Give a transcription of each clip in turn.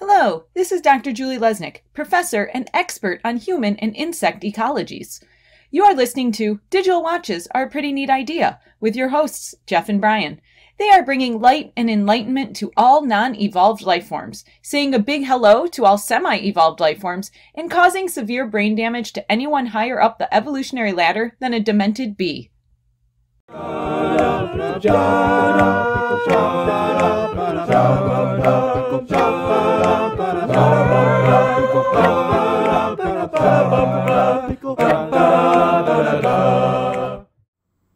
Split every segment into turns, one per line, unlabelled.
Hello, this is Dr. Julie Lesnick, professor and expert on human and insect ecologies. You are listening to Digital Watches Are a Pretty Neat Idea with your hosts, Jeff and Bryan. They are bringing light and enlightenment to all non-evolved life forms, saying a big hello to all semi-evolved life forms, and causing severe brain damage to anyone higher up the evolutionary ladder than a demented bee.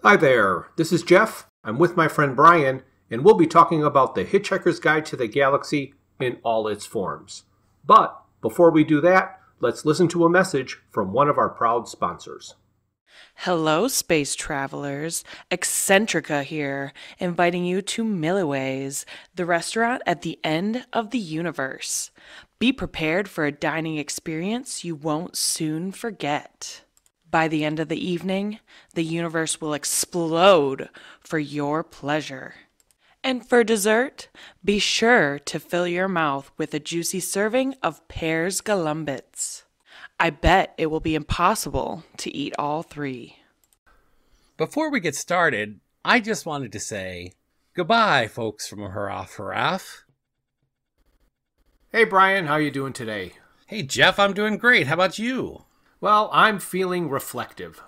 Hi there, this is Jeff. I'm with my friend Bryan, and we'll be talking about the Hitchhiker's Guide to the Galaxy in all its forms. But before we do that, let's listen to a message from one of our proud sponsors.
Hello, space travelers. Eccentrica here, inviting you to Milliways, the restaurant at the end of the universe. Be prepared for a dining experience you won't soon forget. By the end of the evening, the universe will explode for your pleasure. And for dessert, be sure to fill your mouth with a juicy serving of pears galumbits. I bet it will be impossible to eat all three.
Before we get started, I just wanted to say goodbye, folks from Hurrah.
Hey Bryan, how you doing today?
Hey Jeff, I'm doing great. How about you?
Well, I'm feeling reflective.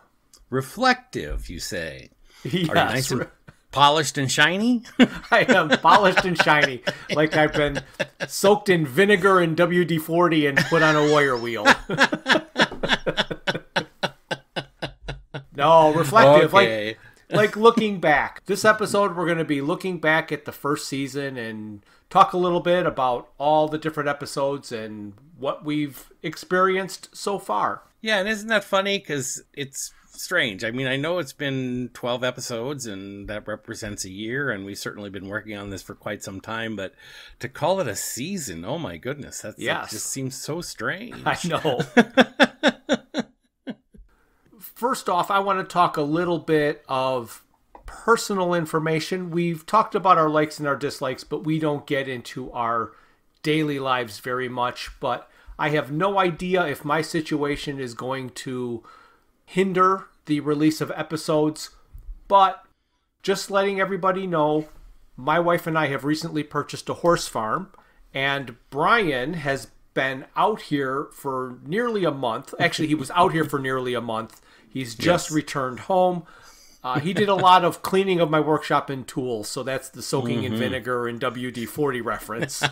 Reflective, you say?
Yes.
Are you nice and polished and shiny?
I am polished and shiny, like I've been soaked in vinegar and WD-40 and put on a wire wheel. No, reflective,
Okay.
like looking back. This episode, we're going to be looking back at the first season and talk a little bit about all the different episodes and what we've experienced so far.
Yeah, and isn't that funny? Because it's strange. I mean, I know it's been 12 episodes, and that represents a year, and we've certainly been working on this for quite some time, but to call it a season, oh my goodness, that just seems so strange.
I know. First off, I want to talk a little bit of personal information. We've talked about our likes and our dislikes, but we don't get into our daily lives very much. But I have no idea if my situation is going to hinder the release of episodes. But just letting everybody know, my wife and I have recently purchased a horse farm, and Bryan has been out here for nearly a month. Actually, he was out here for nearly a month. He's just returned home. He did a lot of cleaning of my workshop and tools, so that's the soaking in vinegar and WD-40 reference.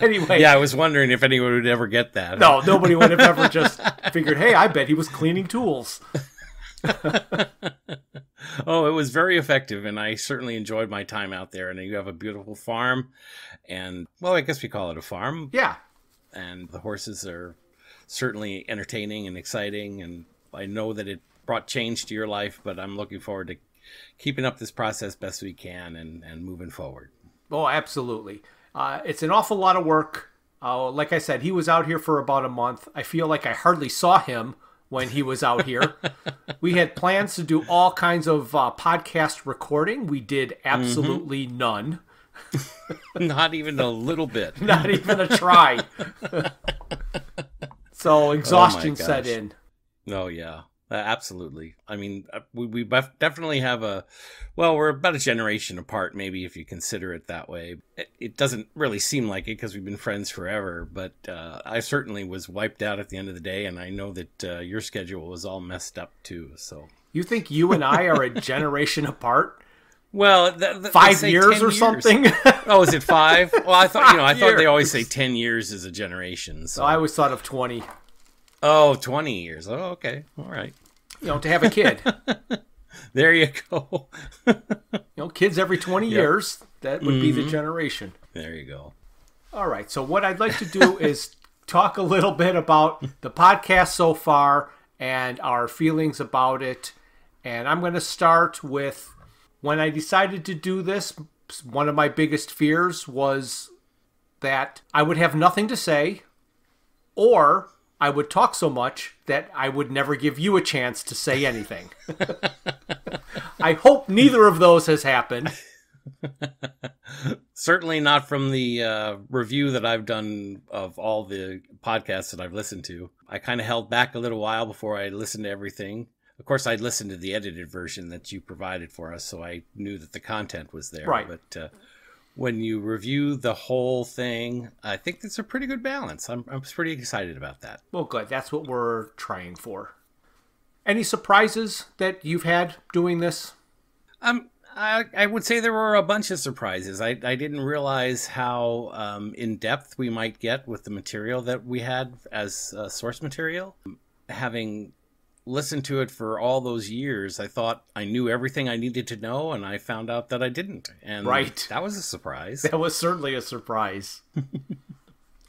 Anyway.
Yeah, I was wondering if anyone would ever get that.
No, nobody would have ever just figured, hey, I bet he was cleaning tools.
Oh, it was very effective, and I certainly enjoyed my time out there. And you have a beautiful farm, and, well, I guess we call it a farm.
Yeah.
And the horses are certainly entertaining and exciting, and I know that it brought change to your life, but I'm looking forward to keeping up this process best we can and moving forward.
Oh, absolutely. It's an awful lot of work. Like I said, he was out here for about a month. I feel like I hardly saw him when he was out here. We had plans to do all kinds of podcast recording. We did absolutely none.
Not even a little bit.
Not even a try. So exhaustion set in.
Oh, yeah. Absolutely. I mean, we definitely have we're about a generation apart, maybe, if you consider it that way. It doesn't really seem like it because we've been friends forever, but I certainly was wiped out at the end of the day, and I know that your schedule was all messed up, too. So
you think you and I are a generation apart?
Well,
5 years or something?
Oh, is it 5? Well, I thought they always say 10 years is a generation. So
I always thought of 20.
Oh, 20 years. Oh, okay. All right.
To have a kid.
There you go.
Kids every 20 years, that would be the generation.
There you go.
All right. So what I'd like to do is talk a little bit about the podcast so far and our feelings about it. And I'm going to start with when I decided to do this, one of my biggest fears was that I would have nothing to say, or I would talk so much that I would never give you a chance to say anything. I hope neither of those has happened.
Certainly not from the review that I've done of all the podcasts that I've listened to. I kind of held back a little while before I listened to everything. Of course, I'd listened to the edited version that you provided for us, so I knew that the content was there.
Right.
But when you review the whole thing, I think it's a pretty good balance. I'm pretty excited about that.
Well, good. That's what we're trying for. Any surprises that you've had doing this?
I would say there were a bunch of surprises. I didn't realize how in-depth we might get with the material that we had as source material. Having listened to it for all those years, I thought I knew everything I needed to know, and I found out that I didn't. And
right.
That was a surprise.
That was certainly a surprise.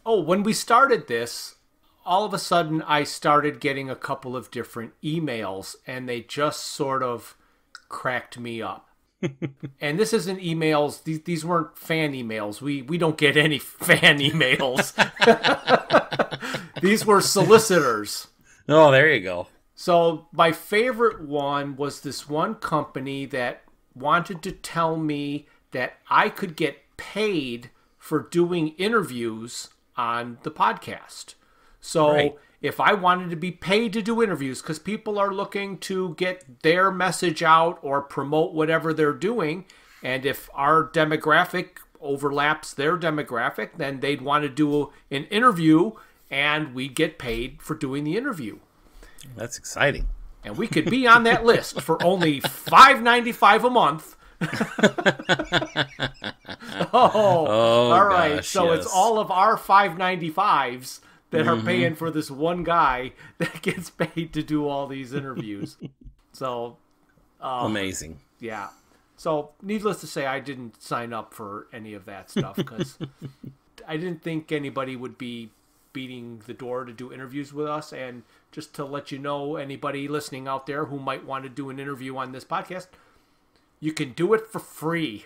Oh, when we started this, all of a sudden I started getting a couple of different emails, and they just sort of cracked me up. And this isn't emails. These weren't fan emails. We don't get any fan emails. These were solicitors.
Oh, there you go.
So my favorite one was this one company that wanted to tell me that I could get paid for doing interviews on the podcast. So
right.
If I wanted to be paid to do interviews, because people are looking to get their message out or promote whatever they're doing, and if our demographic overlaps their demographic, then they'd want to do an interview, and we'd get paid for doing the interview.
That's exciting.
And we could be on that list for only $5.95 a month. All right.
Gosh,
so
yes.
It's all of our $5.95s that are paying for this one guy that gets paid to do all these interviews. So
amazing.
Yeah. So needless to say, I didn't sign up for any of that stuff because I didn't think anybody would be beating the door to do interviews with us. And just to let you know, anybody listening out there who might want to do an interview on this podcast, you can do it for free.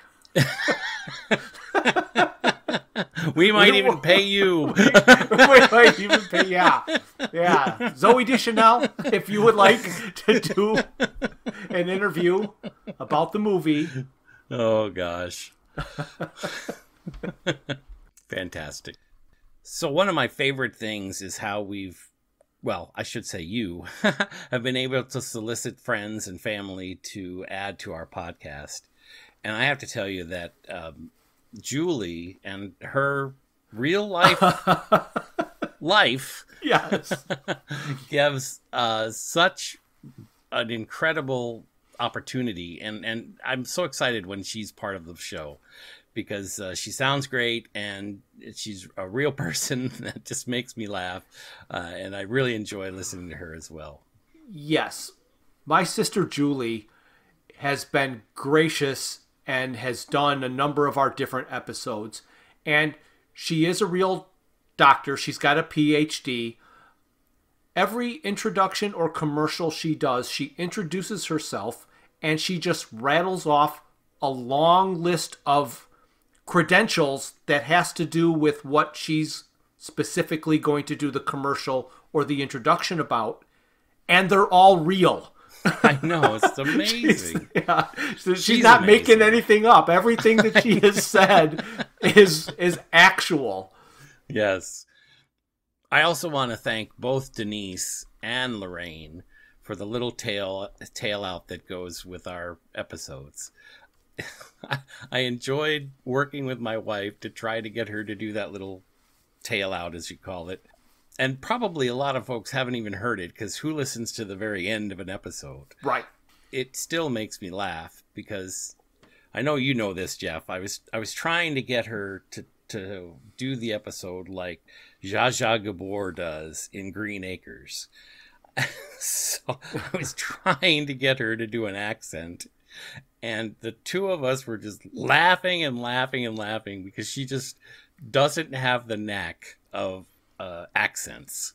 We might even pay you.
We might even pay, yeah. Zoe Deschanel, if you would like to do an interview about the movie.
Oh, gosh. Fantastic. So one of my favorite things is how I should say you, have been able to solicit friends and family to add to our podcast. And I have to tell you that Julie and her real life
Yes.
gives such an incredible opportunity. And I'm so excited when she's part of the show because she sounds great and she's a real person that just makes me laugh. And I really enjoy listening to her as well.
Yes. My sister Julie has been gracious and has done a number of our different episodes. And she is a real doctor. She's got a PhD. Every introduction or commercial she does, she introduces herself and she just rattles off a long list of credentials that has to do with what she's specifically going to do the commercial or the introduction about. And they're all real.
I know, it's amazing.
She's not amazing. Making anything up. Everything that she has said is actual.
Yes. I also want to thank both Denise and Lorraine for the little tail out that goes with our episodes. I enjoyed working with my wife to try to get her to do that little tail out, as you call it. And probably a lot of folks haven't even heard it, because who listens to the very end of an episode?
Right.
It still makes me laugh, because I know you know this, Jeff. I was trying to get her to do the episode like Zsa Zsa Gabor does in Green Acres. So I was trying to get her to do an accent. And the two of us were just laughing and laughing and laughing, because she just doesn't have the knack of accents.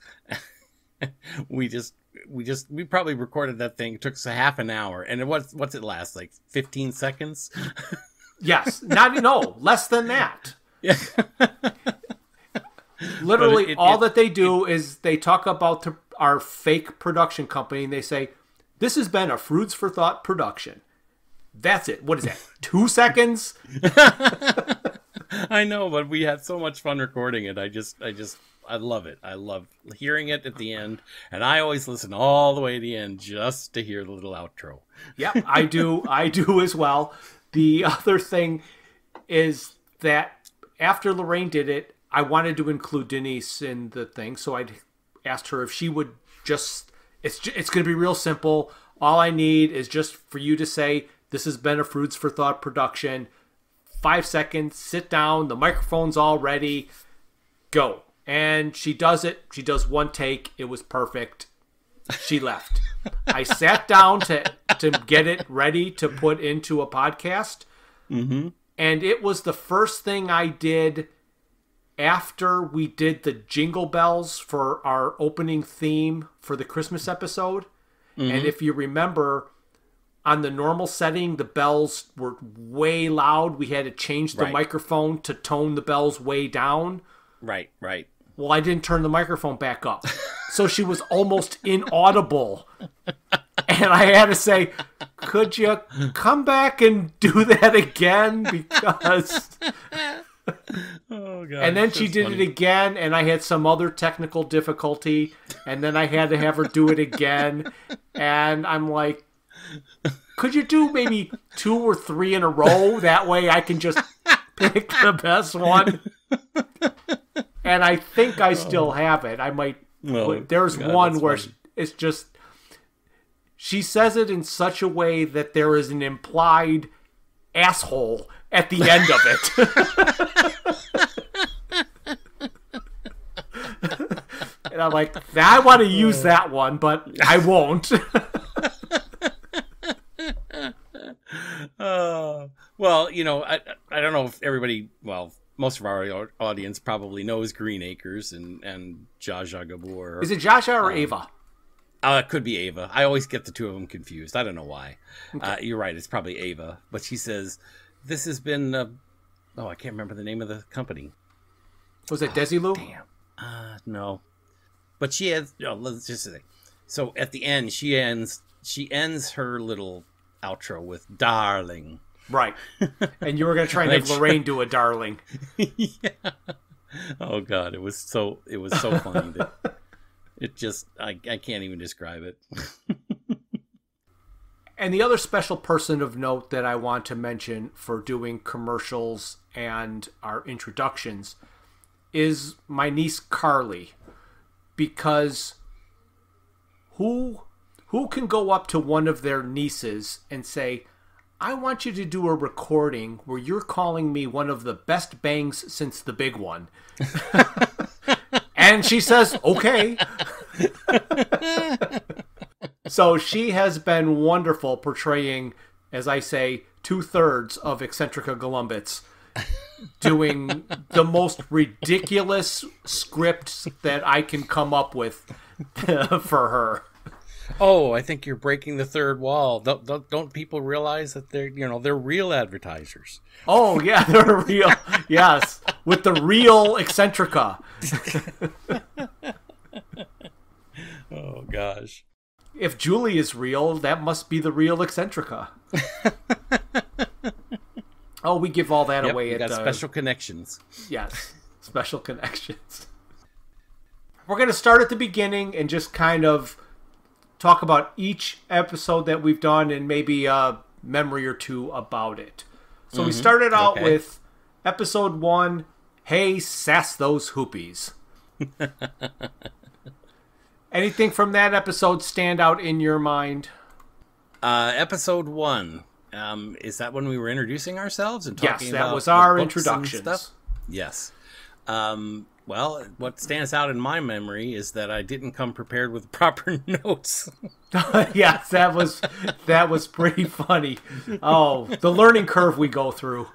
we probably recorded that thing. It took us a half an hour, and what's it last, like 15 seconds?
Yes, less than that.
Yeah.
Literally, all that they do is they talk about our fake production company, and they say, "This has been a Fruits for Thought production." That's it. What is that? 2 seconds?
I know, but we had so much fun recording it. I love it. I love hearing it at the end, and I always listen all the way to the end just to hear the little outro.
Yep, I do. I do as well. The other thing is that after Lorraine did it, I wanted to include Denise in the thing, so I asked her if she would just. It's going to be real simple. All I need is just for you to say, "This has been a Fruits for Thought production." 5 seconds. Sit down. The microphone's all ready. Go. And she does it. She does one take. It was perfect. She left. I sat down to get it ready to put into a podcast.
Mm-hmm.
And it was the first thing I did after we did the jingle bells for our opening theme for the Christmas episode. Mm-hmm. And if you remember, on the normal setting, the bells were way loud. We had to change the microphone to tone the bells way down.
Right.
Well, I didn't turn the microphone back up. So she was almost inaudible. And I had to say, could you come back and do that again? Because...
Oh, God.
And then she did it again, and I had some other technical difficulty. And then I had to have her do it again. And I'm like, could you do maybe 2 or 3 in a row? That way I can just pick the best one. And I think I still have it. I might. There's one where it's just. She says it in such a way that there is an implied asshole at the end of it. And I'm like, I want to use that one, but I won't.
Well, I don't know if everybody, most of our audience probably knows Green Acres and Zsa Zsa Gabor.
Is it Zsa Zsa or Ava?
It could be Ava. I always get the two of them confused. I don't know why.
Okay.
You're right. It's probably Ava. But she says, this has been, I can't remember the name of the company.
Was it Desilu?
Damn. No. But she has, let's just say. So at the end, she ends her little outro with "darling." Right.
And you were going to try and have Lorraine do a darling.
Yeah. Oh God, it was so funny that it just I can't even describe it.
And the other special person of note that I want to mention for doing commercials and our introductions is my niece Carly, because who can go up to one of their nieces and say, I want you to do a recording where you're calling me one of the best bangs since the big one. And she says, okay. So she has been wonderful portraying, as I say, 2/3 of Eccentrica Golumbits, doing the most ridiculous scripts that I can come up with for her.
Oh, I think you're breaking the third wall. Don't people realize that they're real advertisers?
Oh yeah, they're real. Yes, with the real Eccentrica.
Oh gosh.
If Julie is real, that must be the real Eccentrica. Oh, we give all that away.
We got special connections.
Yes, special connections. We're going to start at the beginning and just kind of talk about each episode that we've done and maybe a memory or two about it. So we started out with episode 1, Hey, Sass Those Hoopies. Anything from that episode stand out in your mind?
Episode 1. Is that when we were introducing ourselves and talking about
that was our introduction stuff?
Yes. Well, what stands out in my memory is that I didn't come prepared with proper notes.
Yes, that was pretty funny. Oh, the learning curve we go through.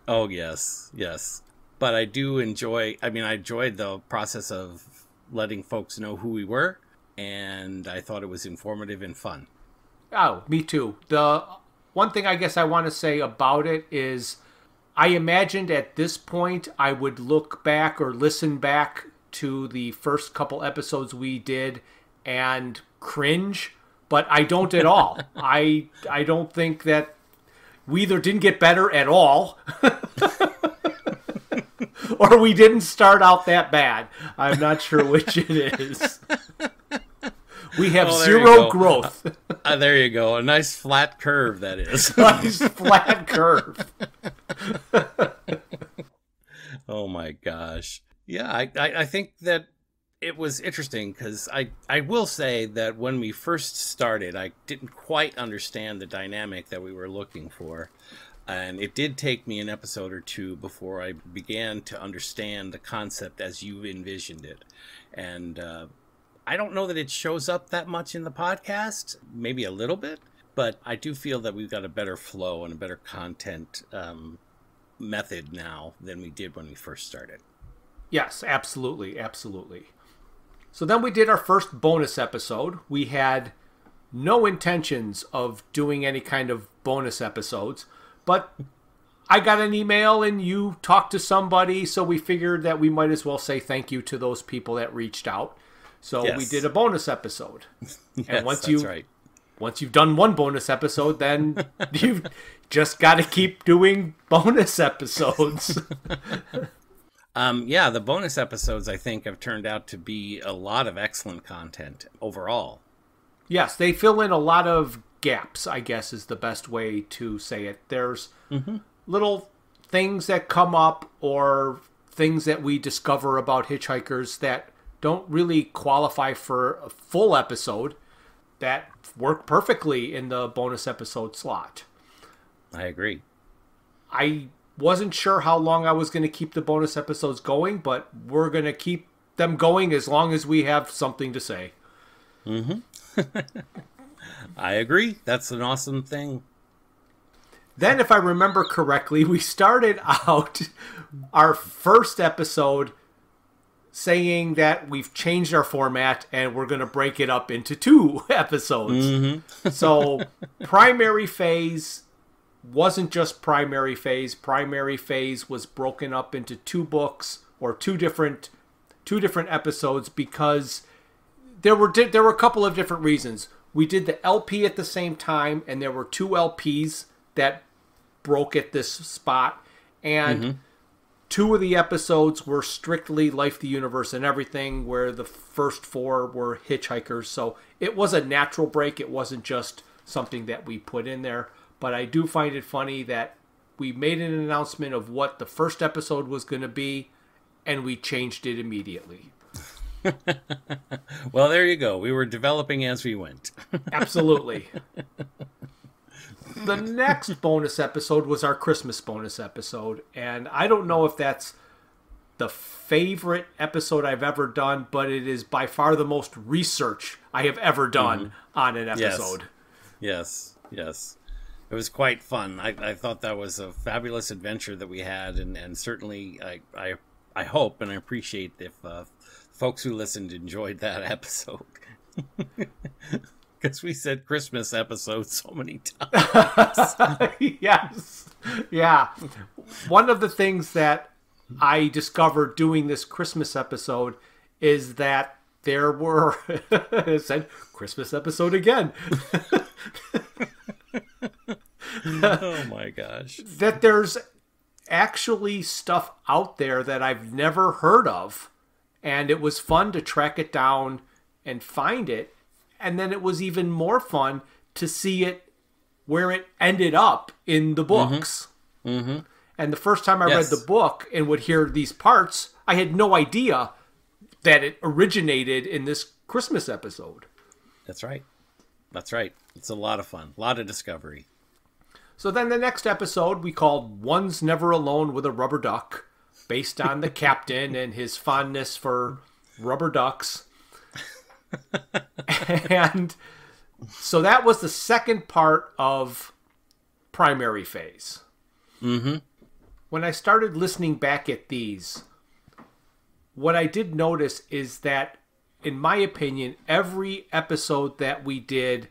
Oh, yes. But I do enjoy, I enjoyed the process of letting folks know who we were, and I thought it was informative and fun.
Oh, me too. The one thing I guess I want to say about it is I imagined at this point I would look back or listen back to the first couple episodes we did and cringe, but I don't at all. I don't think that we either didn't get better at all or we didn't start out that bad. I'm not sure which it is. We have zero growth.
There you go. A nice flat curve, that is.
Nice flat curve.
Oh my gosh. Yeah, I think that it was interesting because I will say that when we first started, I didn't quite understand the dynamic that we were looking for. And it did take me an episode or two before I began to understand the concept as you envisioned it. And I don't know that it shows up that much in the podcast, maybe a little bit, but I do feel that we've got a better flow and a better content method now than we did when we first started.
Yes, absolutely, absolutely. So then we did our first bonus episode. We had no intentions of doing any kind of bonus episodes, but I got an email and you talked to somebody, so we figured that we might as well say thank you to those people that reached out. So
Yes.
we did a bonus episode.
Yes,
And once
that's right.
Once you've done one bonus episode, then you've just got to keep doing bonus episodes.
Yeah, the bonus episodes, I think, have turned out to be a lot of excellent content overall.
Yes, they fill in a lot of gaps, I guess is the best way to say it. There's little things that come up or things that we discover about hitchhikers that don't really qualify for a full episode that work perfectly in the bonus episode slot.
I agree.
I wasn't sure how long I was going to keep the bonus episodes going, but we're going to keep them going as long as we have something to say.
I agree. That's an awesome thing.
Then, if I remember correctly, we started out our first episode saying that we've changed our format and we're going to break it up into 2 episodes. So, primary phase wasn't just primary phase. Primary phase was broken up into 2 books or two different episodes because there were a couple of different reasons. We did the LP at the same time, and there were 2 LPs that broke at this spot, and 2 of the episodes were strictly Life, the Universe, and Everything, where the first 4 were hitchhikers. So it was a natural break. It wasn't just something that we put in there. But I do find it funny that we made an announcement of what the first episode was going to be, and we changed it immediately.
Well, there you go. We were developing as we went.
Absolutely. The next bonus episode was our Christmas bonus episode, and I don't know if that's the favorite episode I've ever done, but it is by far the most research I have ever done on an episode.
Yes. It was quite fun. I thought that was a fabulous adventure that we had, and certainly I hope and I appreciate if folks who listened enjoyed that episode. Because we said Christmas episode so many times.
Yes. Yeah. One of the things that I discovered doing this Christmas episode is that there were, it said Christmas episode again.
Oh my gosh.
That there's actually stuff out there that I've never heard of. And it was fun to track it down and find it. And then it was even more fun to see it where it ended up in the books. And the first time I read the book and would hear these parts, I had no idea that it originated in this Christmas episode.
That's right. It's a lot of fun. A lot of discovery.
So then the next episode we called One's Never Alone with a Rubber Duck, based on the captain and his fondness for rubber ducks. And so that was the second part of primary phase. When I started listening back at these, what I did notice is that, in my opinion, every episode that we did,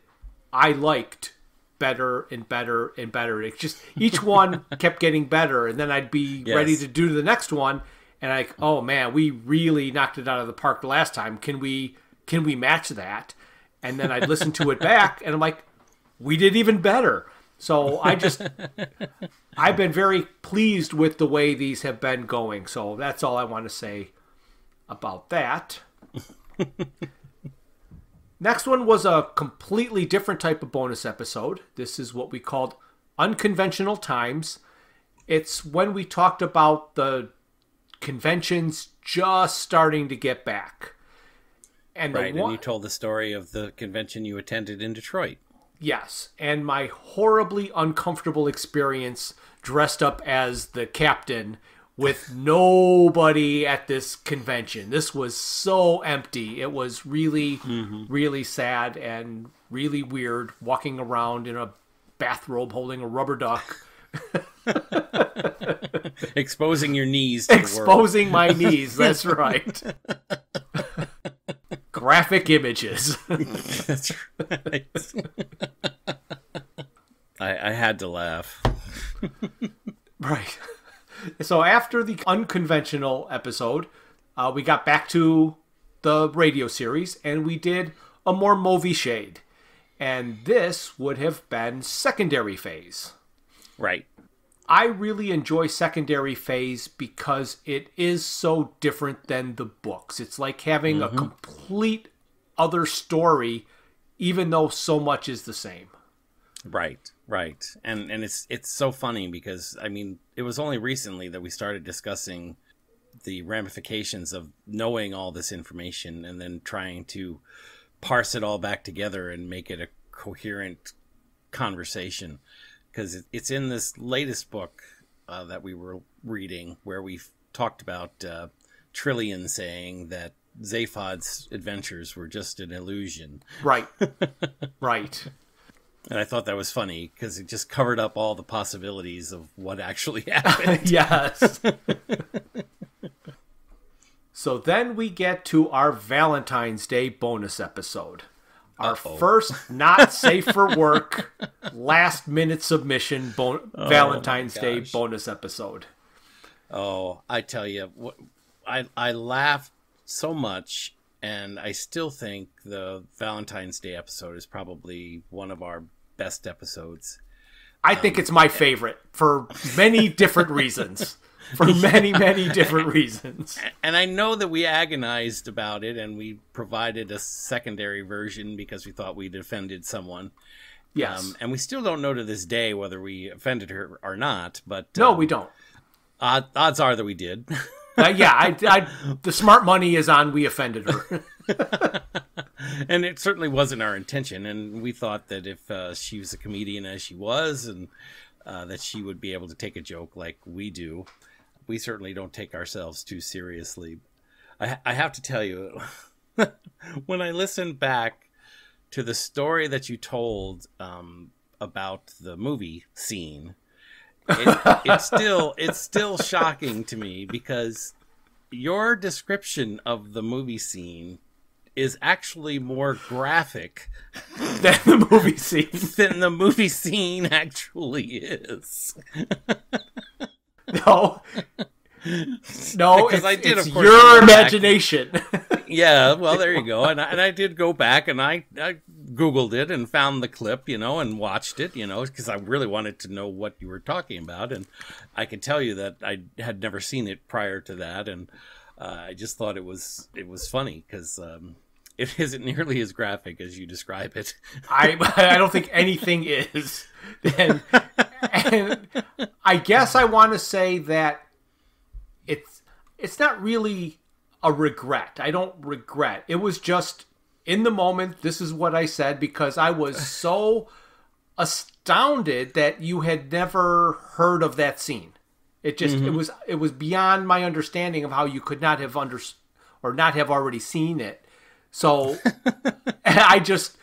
I liked better and better and better. It just, each one kept getting better, and then I'd be ready to do the next one, and oh man, we really knocked it out of the park the last time. Can we match that? And then I'd listen to it back, and I'm like, we did even better. So I've been very pleased with the way these have been going. So that's all I want to say about that. Next one was a completely different type of bonus episode. This is what we called Unconventional Times. It's when we talked about the conventions just starting to get back. And
and you told the story of the convention you attended in Detroit.
Yes, and my horribly uncomfortable experience dressed up as the captain with nobody at this convention. This was so empty. It was really, really sad and really weird walking around in a bathrobe holding a rubber duck.
Exposing your knees to the world.
Exposing my knees, that's right. Graphic images.
That's right. I had to laugh.
Right. So after the unconventional episode, we got back to the radio series and we did a more movie shade. And this would have been secondary phase.
Right.
I really enjoy secondary phase because it is so different than the books. It's like having a complete other story, even though so much is the same.
Right. And it's so funny because, I mean, it was only recently that we started discussing the ramifications of knowing all this information and then trying to parse it all back together and make it a coherent conversation. Because it's in this latest book that we were reading where we talked about Trillian saying that Zaphod's adventures were just an illusion.
Right. Right.
And I thought that was funny because it just covered up all the possibilities of what actually happened.
Yes. So then we get to our Valentine's Day bonus episode. Our first not safe for work, last minute submission Valentine's Day bonus episode.
Oh, I tell you, I laughed so much, and I still think the Valentine's Day episode is probably one of our best episodes.
I think it's my favorite for many different reasons. For many, many different reasons.
And I know that we agonized about it and we provided a secondary version because we thought we'd offended someone.
Yes.
And we still don't know to this day whether we offended her or not. But
no, we don't.
Odds are that we did.
The smart money is on we offended her.
And it certainly wasn't our intention. And we thought that if she was a comedian as she was and that she would be able to take a joke like we do. We certainly don't take ourselves too seriously. I have to tell you, when I listen back to the story that you told about the movie scene, it's still shocking to me because your description of the movie scene is actually more graphic
than the movie scene.
Than the movie scene actually is.
No,
because it's
your imagination.
Yeah, well, there you go. And I did go back and I Googled it and found the clip, and watched it, because I really wanted to know what you were talking about. And I can tell you that I had never seen it prior to that. And I just thought it was funny because it isn't nearly as graphic as you describe it.
I don't think anything is. And I guess I want to say that it's not really a regret. I don't regret. It was just in the moment, this is what I said because I was so astounded that you had never heard of that scene. It just it was beyond my understanding of how you could not have or not have already seen it. So I just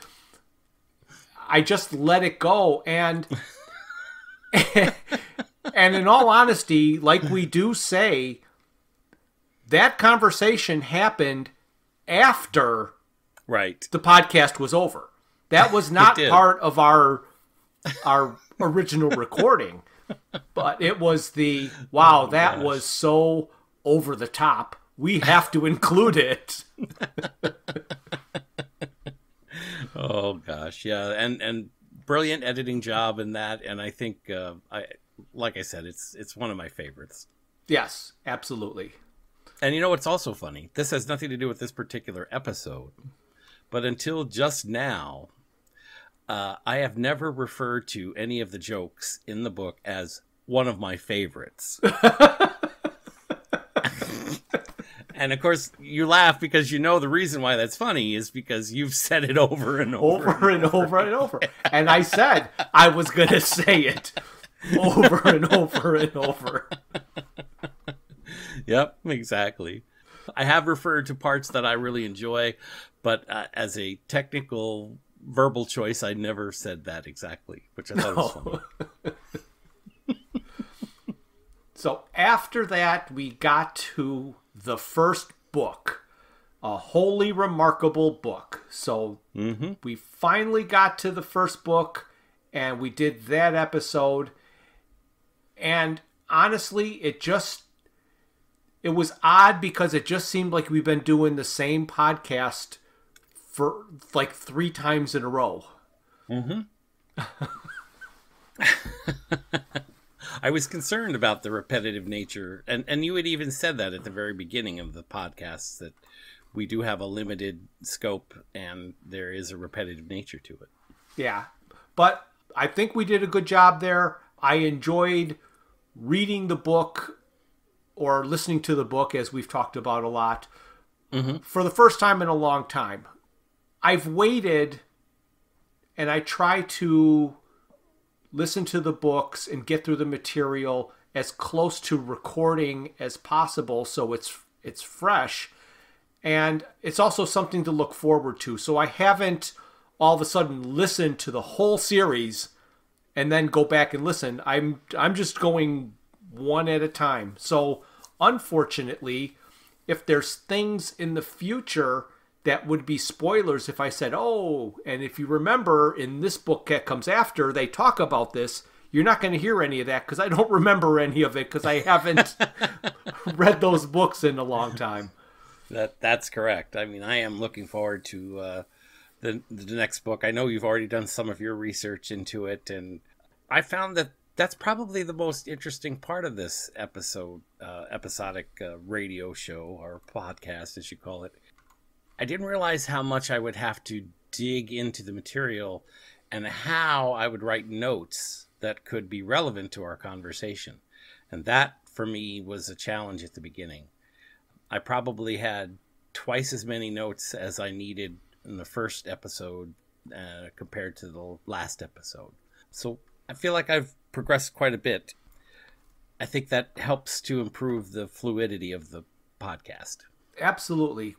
let it go and and in all honesty, like we do say, that conversation happened after the podcast was over. That was not part of our original recording. But it was that was so over the top. We have to include it.
Oh gosh, yeah. And brilliant editing job in that, and I think, like I said, it's one of my favorites.
Yes, absolutely.
And you know what's also funny? This has nothing to do with this particular episode, but until just now, I have never referred to any of the jokes in the book as one of my favorites. And of course, you laugh because you know the reason why that's funny is because you've said it over and over.
And I said I was going to say it over and over and over.
Yep, exactly. I have referred to parts that I really enjoy, but as a technical verbal choice, I never said that exactly, which I thought was funny.
So after that, we got to the first book, a wholly remarkable book. So we finally got to the first book, and we did that episode. And honestly, it was odd because it just seemed like we've been doing the same podcast for like 3 times in a row.
I was concerned about the repetitive nature, and you had even said that at the very beginning of the podcast, that we do have a limited scope and there is a repetitive nature to it.
Yeah, but I think we did a good job there. I enjoyed reading the book or listening to the book, as we've talked about a lot, for the first time in a long time. I've waited, and I try to listen to the books and get through the material as close to recording as possible so it's fresh. And it's also something to look forward to. So I haven't all of a sudden listened to the whole series and then go back and listen. I'm just going one at a time. So unfortunately, if there's things in the future that would be spoilers if I said, oh, and if you remember in this book that comes after, they talk about this, you're not going to hear any of that because I don't remember any of it because I haven't read those books in a long time.
That's correct. I mean, I am looking forward to the next book. I know you've already done some of your research into it, and I found that that's probably the most interesting part of this episodic radio show, or podcast, as you call it. I didn't realize how much I would have to dig into the material and how I would write notes that could be relevant to our conversation. And that, for me, was a challenge at the beginning. I probably had twice as many notes as I needed in the first episode compared to the last episode. So I feel like I've progressed quite a bit. I think that helps to improve the fluidity of the podcast.
Absolutely.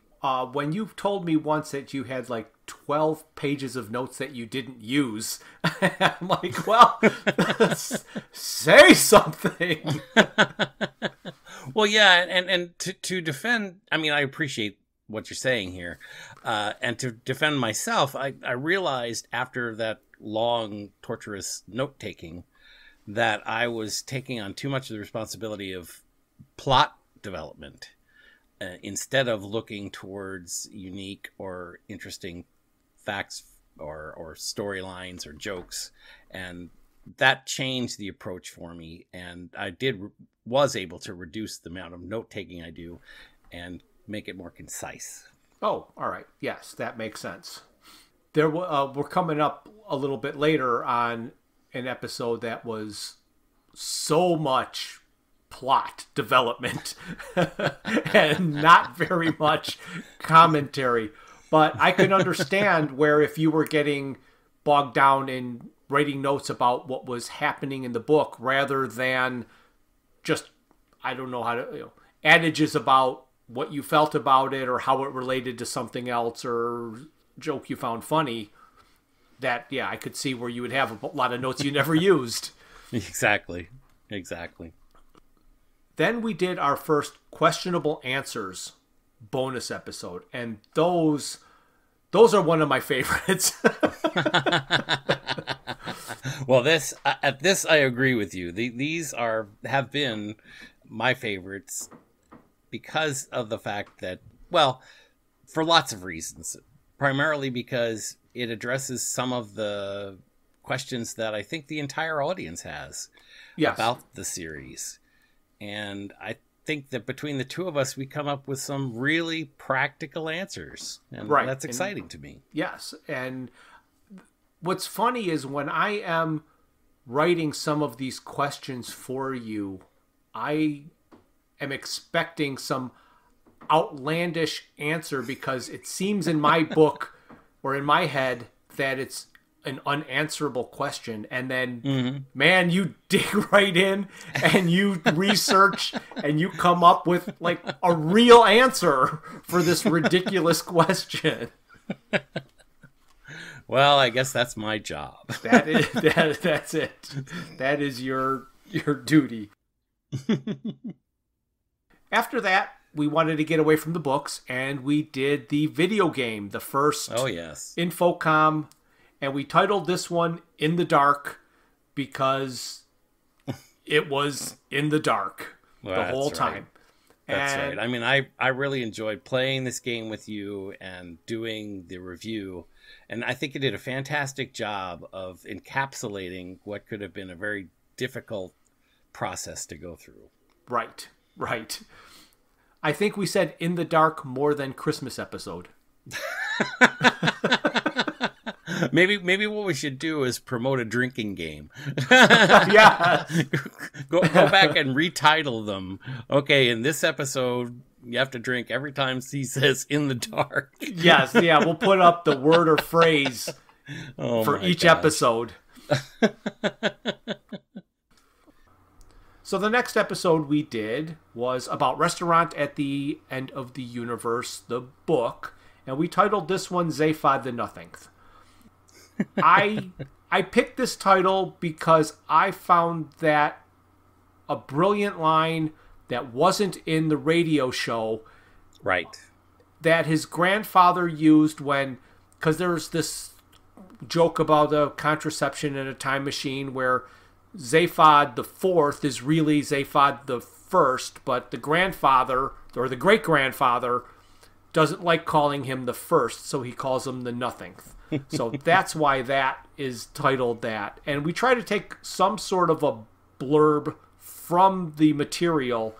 When you told me once that you had like 12 pages of notes that you didn't use, I'm like, well, say something.
Well, yeah, and to defend, I mean, I appreciate what you're saying here. And to defend myself, I realized after that long, torturous note-taking that I was taking on too much of the responsibility of plot development. Instead of looking towards unique or interesting facts or storylines or jokes. And that changed the approach for me. And I was able to reduce the amount of note-taking I do and make it more concise.
Oh, all right. Yes, that makes sense. We're coming up a little bit later on an episode that was so much plot development and not very much commentary. But I could understand where if you were getting bogged down in writing notes about what was happening in the book rather than just, I don't know how to, adages about what you felt about it or how it related to something else or joke you found funny, that, yeah, I could see where you would have a lot of notes you never used.
Exactly.
Then we did our first questionable answers bonus episode, and those are one of my favorites.
Well, this I agree with you. These have been my favorites because of the fact that, well, for lots of reasons. Primarily because it addresses some of the questions that I think the entire audience has about the series. And I think that between the two of us, we come up with some really practical answers. And that's exciting to me.
Yes. And what's funny is when I am writing some of these questions for you, I am expecting some outlandish answer because it seems in my book or in my head that it's an unanswerable question. And then, man, you dig right in and you research and you come up with like a real answer for this ridiculous question.
Well, I guess that's my job.
That's it. That is your duty. After that, we wanted to get away from the books, and we did the video game, the first Infocom, and we titled this one In the Dark because it was in the dark the whole time.
That's right. I mean, I really enjoyed playing this game with you and doing the review. And I think you did a fantastic job of encapsulating what could have been a very difficult process to go through.
Right. I think we said in the dark more than Christmas episode.
Maybe what we should do is promote a drinking game.
Yeah.
Go back and retitle them. Okay, in this episode, you have to drink every time he says in the dark.
Yes, yeah, we'll put up the word or phrase for each episode. So the next episode we did was about Restaurant at the End of the Universe, the book, and we titled this one Zaphod the Nothingth. I picked this title because I found that a brilliant line that wasn't in the radio show.
Right. That
his grandfather used when, because there's this joke about a contraception in a time machine where Zaphod the Fourth is really Zaphod the First, but the grandfather or the great grandfather doesn't like calling him the first, so he calls him the Nothingth. So that's why that is titled that. And we try to take some sort of a blurb from the material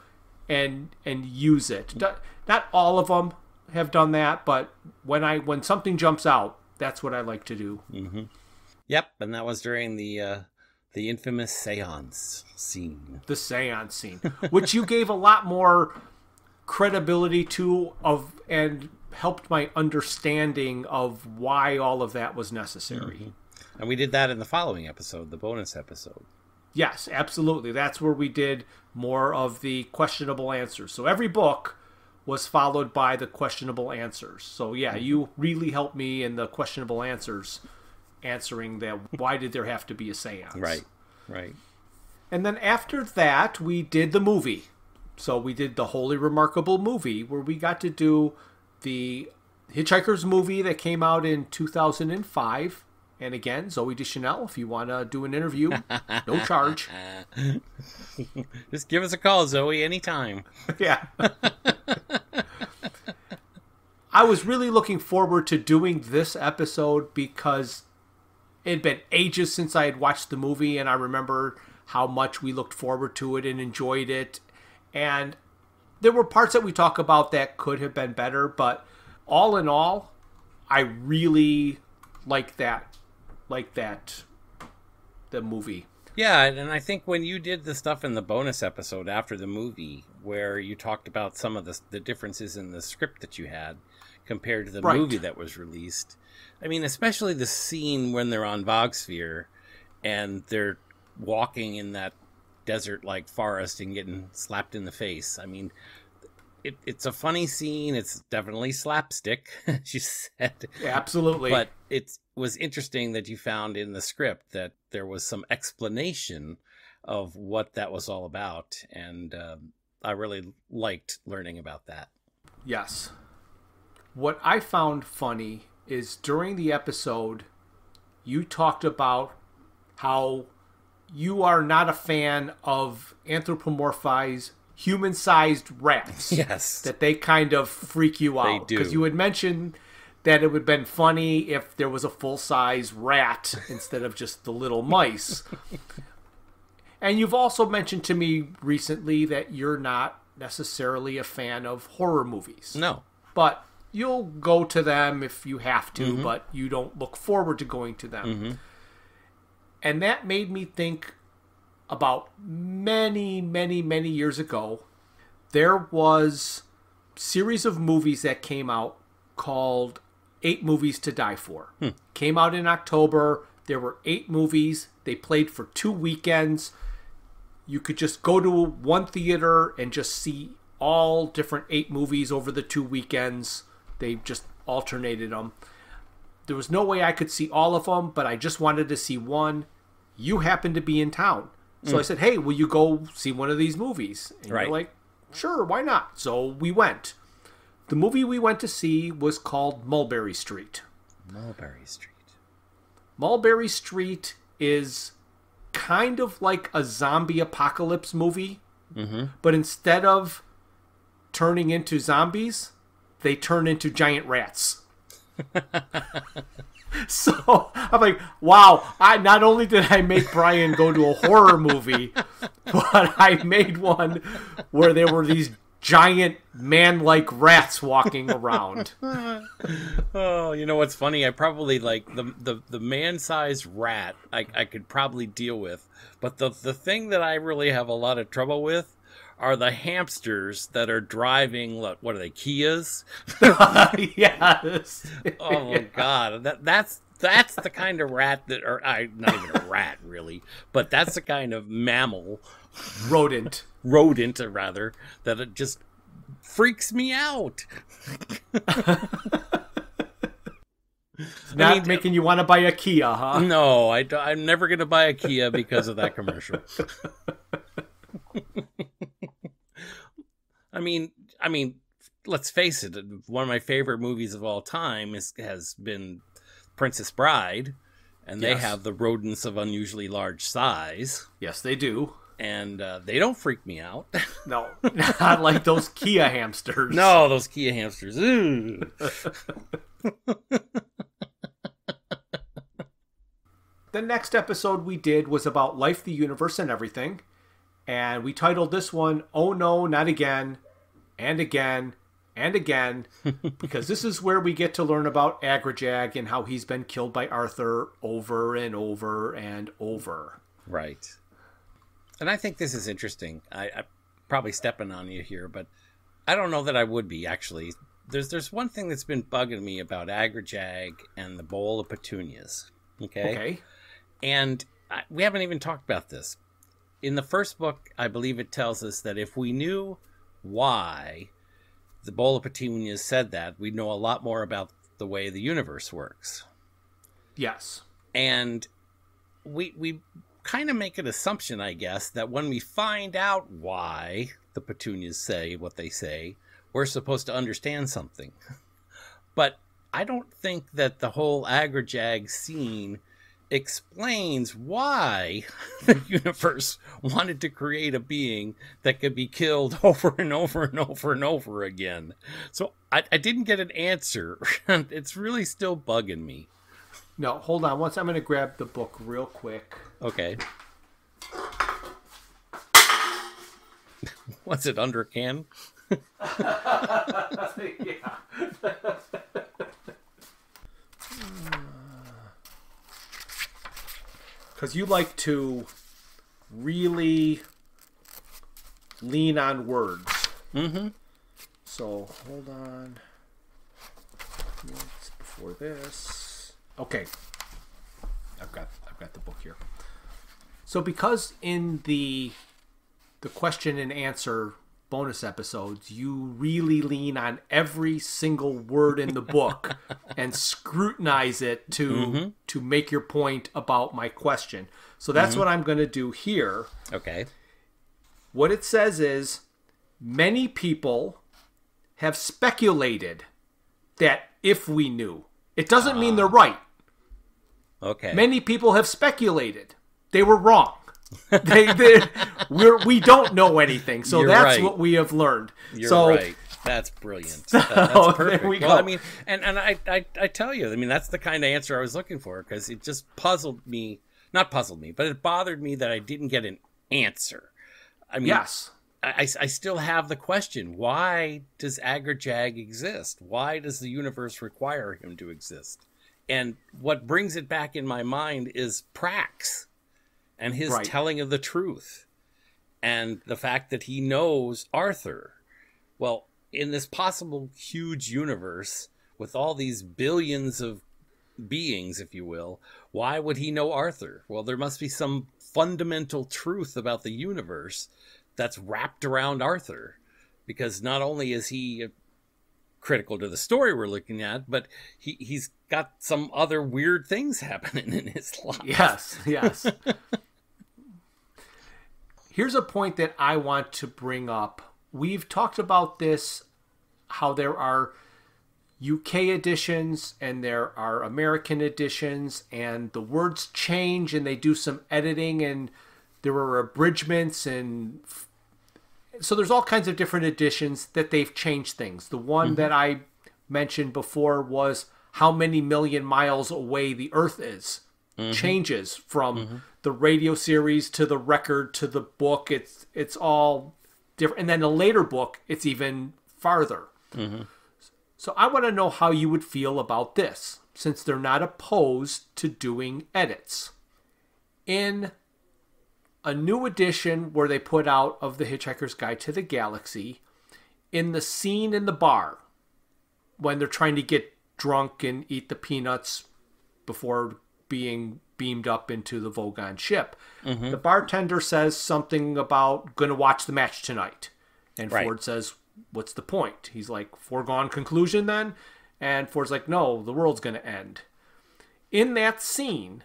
and use it. Not all of them have done that, but when something jumps out, that's what I like to do.
Mm-hmm. Yep, and that was during the infamous seance scene.
The seance scene, which you gave a lot more credibility to and helped my understanding of why all of that was necessary.
Mm-hmm. And we did that in the following episode, the bonus episode.
Yes, absolutely. That's where we did more of the questionable answers. So every book was followed by the questionable answers. So yeah, you really helped me in the questionable answers, answering that why did there have to be a seance?
Right.
And then after that, we did the movie. So we did the Wholly Remarkable movie, where we got to do the Hitchhiker's movie that came out in 2005. And again, Zoe Deschanel, if you want to do an interview, no charge.
Just give us a call, Zoe, anytime.
Yeah. I was really looking forward to doing this episode because it had been ages since I had watched the movie, and I remember how much we looked forward to it and enjoyed it. And there were parts that we talk about that could have been better, but all in all, I really like that, the movie.
Yeah, and I think when you did the stuff in the bonus episode after the movie, where you talked about some of the differences in the script that you had compared to the movie that was released, I mean, especially the scene when they're on Vogsphere and they're walking in that desert-like forest and getting slapped in the face. I mean, it's a funny scene. It's definitely slapstick, as you said.
Yeah, absolutely.
But it was interesting that you found in the script that there was some explanation of what that was all about. And I really liked learning about that.
Yes. What I found funny is during the episode, you talked about how you are not a fan of anthropomorphized human-sized rats.
Yes.
That they kind of freak you out.
They do.
Because you had mentioned that it would have been funny if there was a full-size rat instead of just the little mice. And you've also mentioned to me recently that you're not necessarily a fan of horror movies.
No.
But you'll go to them if you have to, but you don't look forward to going to them. And that made me think about many, many, many years ago. There was a series of movies that came out called 8 Movies to Die For. Came out in October. There were 8 movies. They played for 2 weekends. You could just go to one theater and just see all different 8 movies over the 2 weekends. They just alternated them. There was no way I could see all of them, but I just wanted to see one. You happened to be in town. So I said, hey, will you go see one of these movies? And you're like, sure, why not? So we went. The movie we went to see was called Mulberry Street.
Mulberry Street.
Mulberry Street is kind of like a zombie apocalypse movie, but instead of turning into zombies, they turn into giant rats. So I'm like, wow, not only did I make Bryan go to a horror movie, but I made one where there were these giant man-like rats walking around.
Oh, you know what's funny? I probably like the man-sized rat I could probably deal with. But the thing that I really have a lot of trouble with are the hamsters that are driving, what are they, Kias?
Yes.
Oh, my God. That's the kind of rat that, or not even a rat, really, but that's the kind of mammal.
Rodent,
rather, that it just freaks me out.
Not making you want to buy a Kia, huh?
No, I'm never going to buy a Kia because of that commercial. I mean, let's face it. One of my favorite movies of all time has been Princess Bride, and they have the rodents of unusually large size.
Yes, they do.
And they don't freak me out.
No, not like those Kia hamsters.
No, those Kia hamsters. Ooh.
The next episode we did was about life, the universe, and everything. And we titled this one, Oh No, Not Again, and Again, and Again, because this is where we get to learn about Agrajag and how he's been killed by Arthur over and over and over.
Right. And I think this is interesting. I'm probably stepping on you here, but I don't know that I would be, actually. There's one thing that's been bugging me about Agrajag and the bowl of petunias. Okay? And we haven't even talked about this. In the first book, I believe it tells us that if we knew why the bowl of petunias said that, we'd know a lot more about the way the universe works.
Yes.
And we kind of make an assumption, I guess, that when we find out why the petunias say what they say, we're supposed to understand something. But I don't think that the whole Agrajag scene explains why the universe wanted to create a being that could be killed over and over and over and over again. So I didn't get an answer. It's really still bugging me.
No, hold on. I'm going to grab the book real quick.
Okay. What's it, under a can?
Yeah. Because you like to really lean on words.
Mm-hmm.
So, hold on. What's before this? Okay. I've got the book here. So because in the question and answer bonus episodes, you really lean on every single word in the book and scrutinize it to make your point about my question. So that's what I'm going to do here.
Okay.
What it says is, many people have speculated that if we knew. It doesn't mean they're right.
Okay.
Many people have speculated. They were wrong. We don't know anything, so
You're
that's
right.
what we have learned.
You're
so
right. That's brilliant.
So,
That's perfect.
there we go.
Well, I mean, and I tell you, I mean, that's the kind of answer I was looking for, because it just not puzzled me, but it bothered me that I didn't get an answer. I mean,
yes.
I still have the question, why does Agrajag exist? Why does the universe require him to exist? And what brings it back in my mind is Prax and his telling of the truth, and the fact that he knows Arthur. Well, in this possible huge universe with all these billions of beings, if you will, why would he know Arthur? Well, there must be some fundamental truth about the universe that's wrapped around Arthur, because not only is he critical to the story we're looking at, but he's got some other weird things happening in his life.
Yes. Here's a point that I want to bring up. We've talked about this, how there are UK editions and there are American editions, and the words change and they do some editing, and there are abridgments, and so there's all kinds of different editions that they've changed things. The one that I mentioned before was how many million miles away the Earth is. Changes from the radio series to the record to the book. It's all different. And then a later book, it's even farther. So I want to know how you would feel about this, since they're not opposed to doing edits. In a new edition where they put out of The Hitchhiker's Guide to the Galaxy, in the scene in the bar, when they're trying to get drunk and eat the peanuts before being beamed up into the Vogon ship, the bartender says something about going to watch the match tonight. And Ford says, what's the point? He's like, foregone conclusion then? And Ford's like, no, the world's going to end. In that scene,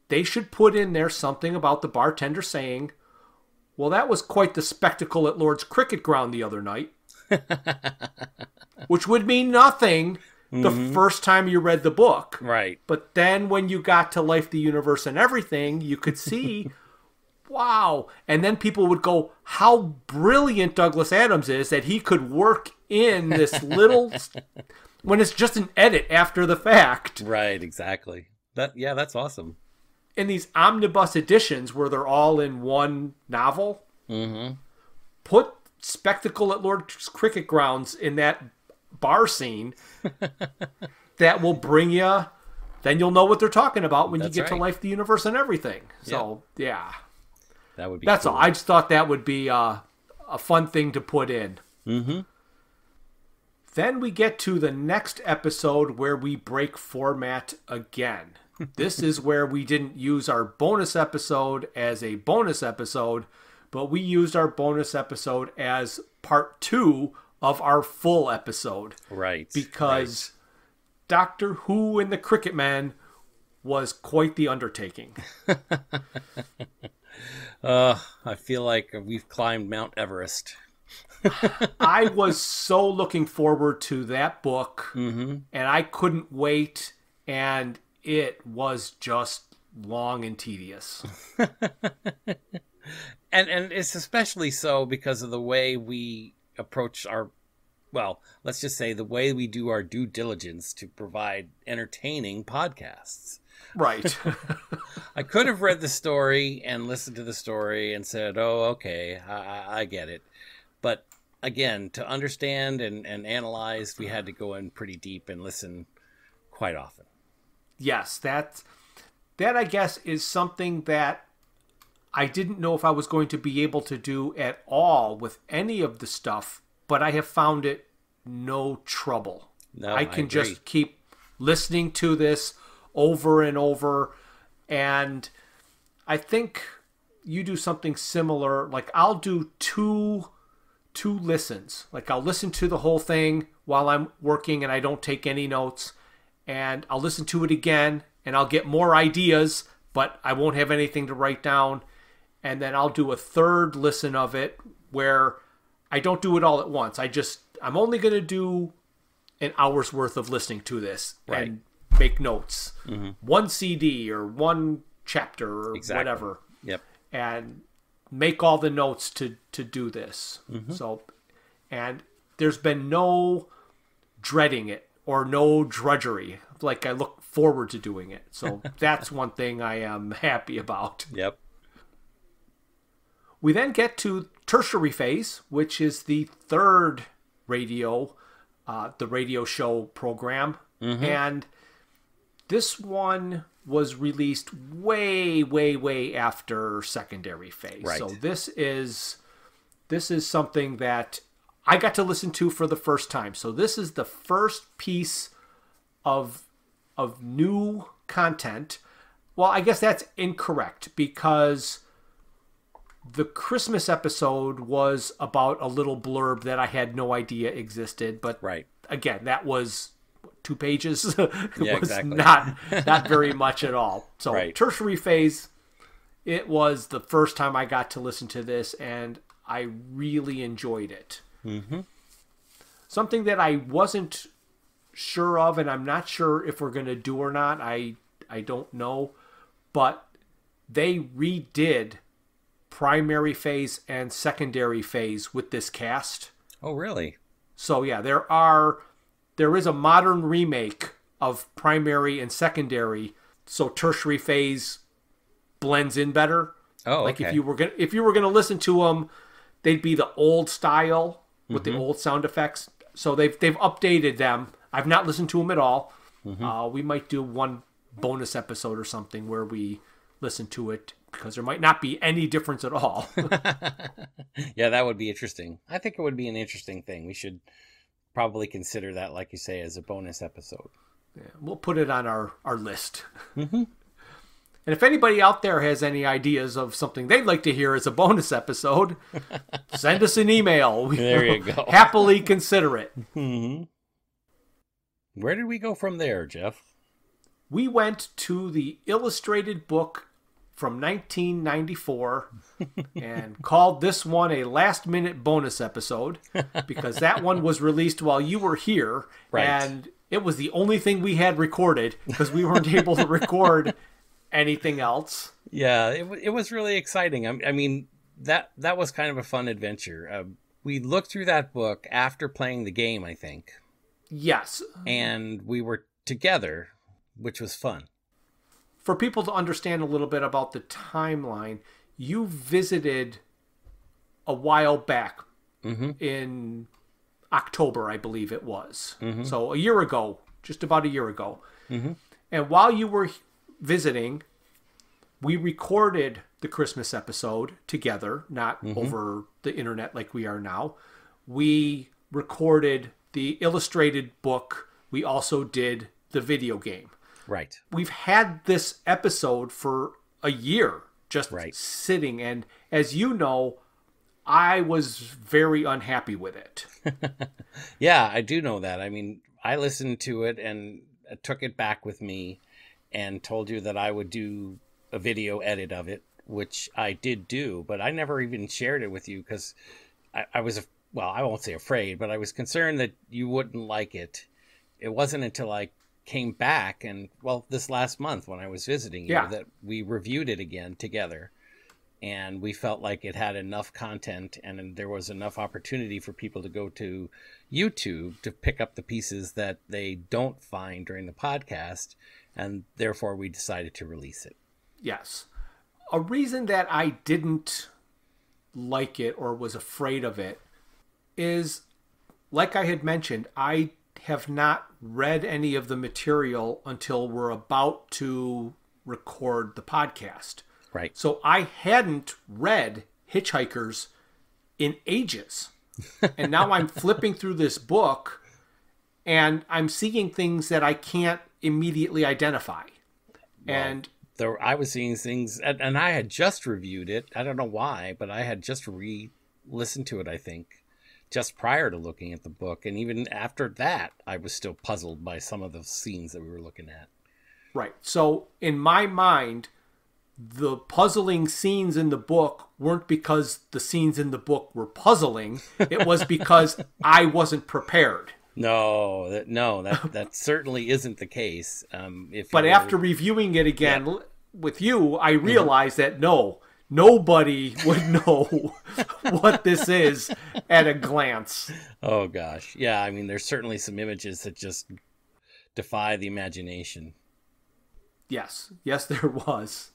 they should put in there something about the bartender saying, well, that was quite the spectacle at Lord's Cricket Ground the other night. Which would mean nothing the first time you read the book.
Right.
But then when you got to Life, the Universe, and Everything, you could see, wow. And then people would go, how brilliant Douglas Adams is that he could work in this little, when it's just an edit after the fact.
Right, exactly. That's awesome.
In these omnibus editions where they're all in one novel, put spectacle at Lord's Cricket Grounds in that bar scene. That will bring you, then you'll know what they're talking about when you get to Life, the Universe, and Everything. So, yeah.
That would be
That's
cool.
all. I just thought that would be a fun thing to put in. Then we get to the next episode where we break format again. This is where we didn't use our bonus episode as a bonus episode, but we used our bonus episode as part 2 of our full episode.
Right.
Because Doctor Who and the Cricket Man was quite the undertaking.
I feel like we've climbed Mount Everest.
I was so looking forward to that book, and I couldn't wait, and it was just long and tedious.
And it's especially so because of the way we approach our, well, let's just say the way we do our due diligence to provide entertaining podcasts.
Right.
I could have read the story and listened to the story and said, oh, okay, I get it. But again, to understand and analyze, we had to go in pretty deep and listen quite often.
Yes, that I guess is something that I didn't know if I was going to be able to do at all with any of the stuff, but I have found it no trouble.
No,
I can just keep listening to this over and over, and I think you do something similar. Like I'll do two listens. Like I'll listen to the whole thing while I'm working and I don't take any notes, and I'll listen to it again and I'll get more ideas, but I won't have anything to write down. And then I'll do a third listen of it where I don't do it all at once. I'm only going to do an hour's worth of listening to this and make notes. One CD or one chapter or whatever.
Yep.
And make all the notes to do this. So, and there's been no dreading it or no drudgery. Like, I look forward to doing it. So that's one thing I am happy about.
Yep.
We then get to tertiary phase, which is the third the radio show program. And this one was released way, way, way after secondary phase.
Right.
So this is something that I got to listen to for the first time. So this is the first piece of new content. Well, I guess that's incorrect, because the Christmas episode was about a little blurb that I had no idea existed. But
Right.
again, that was 2 pages. It
Yeah,
was
exactly.
not very much at all. So
Right.
tertiary phase, it was the first time I got to listen to this, and I really enjoyed it. Something that I wasn't sure of, and I'm not sure if we're going to do or not, I don't know, but they redid primary phase and secondary phase with this cast.
Oh, really?
So yeah, there is a modern remake of primary and secondary, so tertiary phase blends in better.
Oh,
like
okay.
if you were gonna listen to them, they'd be the old style with the old sound effects. So they've updated them. I've not listened to them at all. We might do one bonus episode or something where we listen to it, because there might not be any difference at all.
Yeah, that would be interesting. I think it would be an interesting thing. We should probably consider that, like you say, as a bonus episode.
Yeah, we'll put it on our list. And if anybody out there has any ideas of something they'd like to hear as a bonus episode, send us an email.
There you go.
Happily consider it.
Where did we go from there, Jeff?
We went to the illustrated book from 1994 and called this one a last-minute bonus episode, because that one was released while you were here.
Right.
And it was the only thing we had recorded, because we weren't able to record anything else.
Yeah, it was really exciting. I mean, that was kind of a fun adventure. We looked through that book after playing the game, I think.
Yes.
And we were together, which was fun.
For people to understand a little bit about the timeline, you visited a while back in October, I believe it was. So a year ago, just about a year ago. And while you were visiting, we recorded the Christmas episode together, not over the internet like we are now. We recorded the illustrated book. We also did the video game.
Right.
We've had this episode for a year, just sitting. And as you know, I was very unhappy with it.
Yeah, I do know that. I mean, I listened to it and took it back with me and told you that I would do a video edit of it, which I did do, but I never even shared it with you because I was, well, I won't say afraid, but I was concerned that you wouldn't like it. It wasn't until I came back and, well, this last month when I was visiting you that we reviewed it again together, and we felt like it had enough content and there was enough opportunity for people to go to YouTube to pick up the pieces that they don't find during the podcast, and therefore we decided to release it.
Yes. A reason that I didn't like it or was afraid of it is, like I had mentioned, I have not read any of the material until we're about to record the podcast.
Right.
So I hadn't read Hitchhikers in ages. And now I'm flipping through this book and I'm seeing things that I can't immediately identify.
Well,
and
I was seeing things, and I had just reviewed it. I don't know why, but I had just listened to it, I think, just prior to looking at the book. And even after that, I was still puzzled by some of the scenes that we were looking at.
Right. So in my mind, the puzzling scenes in the book weren't because the scenes in the book were puzzling. It was because I wasn't prepared.
No, that certainly isn't the case.
But after reviewing it again with you, I realized that no, nobody would know what this is at a glance.
Oh, gosh. Yeah, I mean, there's certainly some images that just defy the imagination.
Yes, there was.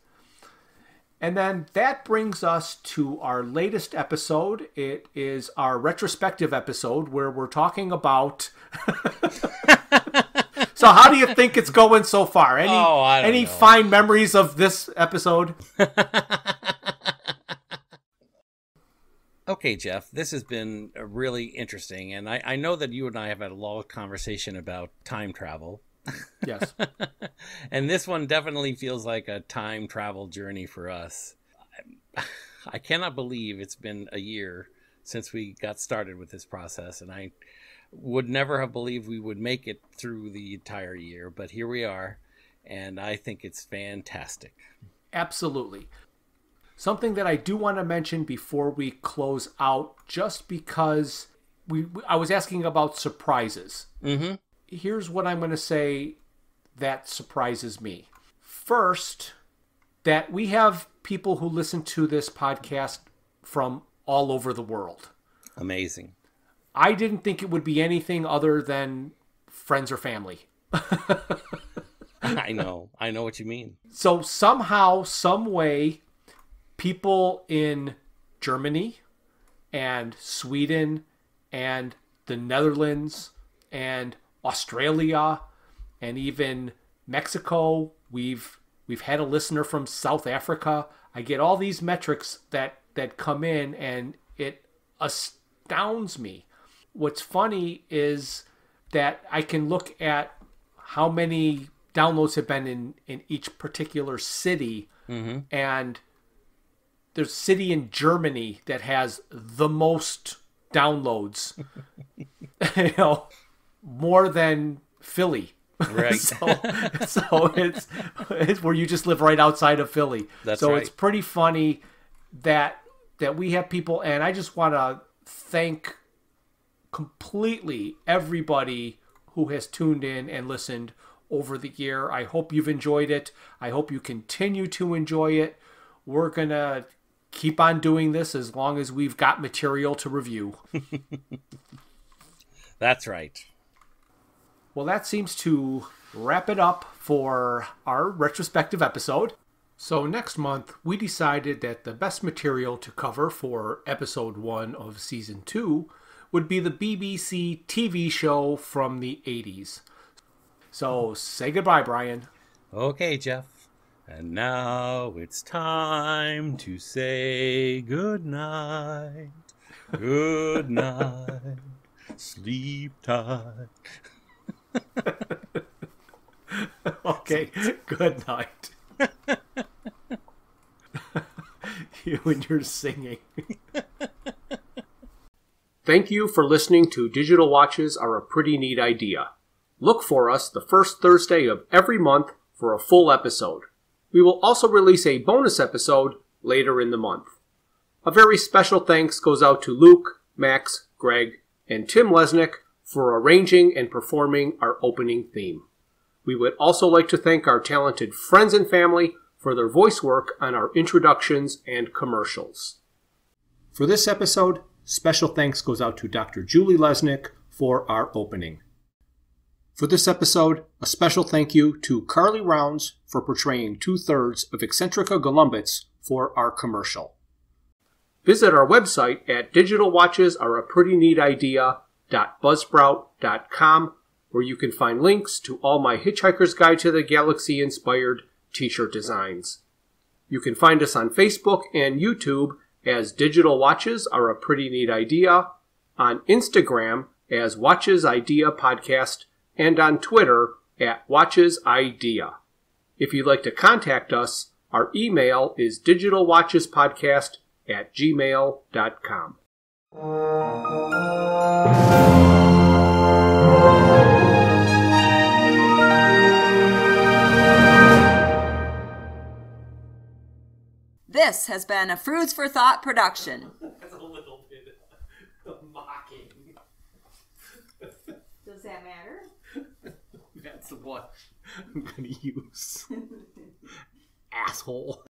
And then that brings us to our latest episode. It is our retrospective episode where we're talking about... So how do you think it's going so far? Any fine memories of this episode?
Okay, Jeff, this has been really interesting. And I know that you and I have had a long conversation about time travel.
Yes.
And this one definitely feels like a time travel journey for us. I cannot believe it's been a year since we got started with this process, and I would never have believed we would make it through the entire year, but here we are, and I think it's fantastic.
Absolutely. Something that I do want to mention before we close out, just because I was asking about surprises.
Mm-hmm.
Here's what I'm going to say that surprises me. First, that we have people who listen to this podcast from all over the world.
Amazing.
I didn't think it would be anything other than friends or family.
I know what you mean.
So somehow, some way, people in Germany and Sweden and the Netherlands and Australia and even Mexico, we've had a listener from South Africa. I get all these metrics that come in, and it astounds me. What's funny is that I can look at how many downloads have been in each particular city,
mm-hmm.
and there's a city in Germany that has the most downloads, more than Philly.
Right.
so it's where you just live right outside of Philly.
That's
so
right.
It's pretty funny that we have people, and I just want to thank completely everybody who has tuned in and listened over the year. I hope you've enjoyed it. I hope you continue to enjoy it. We're going to keep on doing this as long as we've got material to review.
That's right.
Well, that seems to wrap it up for our retrospective episode. So next month, we decided that the best material to cover for episode 1 of season 2 would be the BBC TV show from the 80s. So say goodbye, Bryan.
Okay, Jeff. And now it's time to say good night. Good night. Sleep tight.
Okay, good night. You and your singing. Thank you for listening to Digital Watches Are a Pretty Neat Idea. Look for us the first Thursday of every month for a full episode. We will also release a bonus episode later in the month. A very special thanks goes out to Luke, Max, Greg, and Tim Lesnick for arranging and performing our opening theme. We would also like to thank our talented friends and family for their voice work on our introductions and commercials. For this episode, special thanks goes out to Dr. Julie Lesnick for our opening. For this episode, a special thank you to Carly Rounds for portraying 2/3 of Eccentrica Golumbus for our commercial. Visit our website at digitalwatchesareaprettyneatidea.buzzsprout.com, where you can find links to all my Hitchhiker's Guide to the Galaxy inspired t-shirt designs. You can find us on Facebook and YouTube as Digital Watches Are a Pretty Neat Idea, on Instagram as Watches Idea Podcast, and on Twitter at Watches Idea. If you'd like to contact us, our email is digitalwatchespodcast@gmail.com.
This has been a Fruits for Thought production.
That's a little bit of mocking.
Does that matter?
That's the one I'm going to use. Asshole.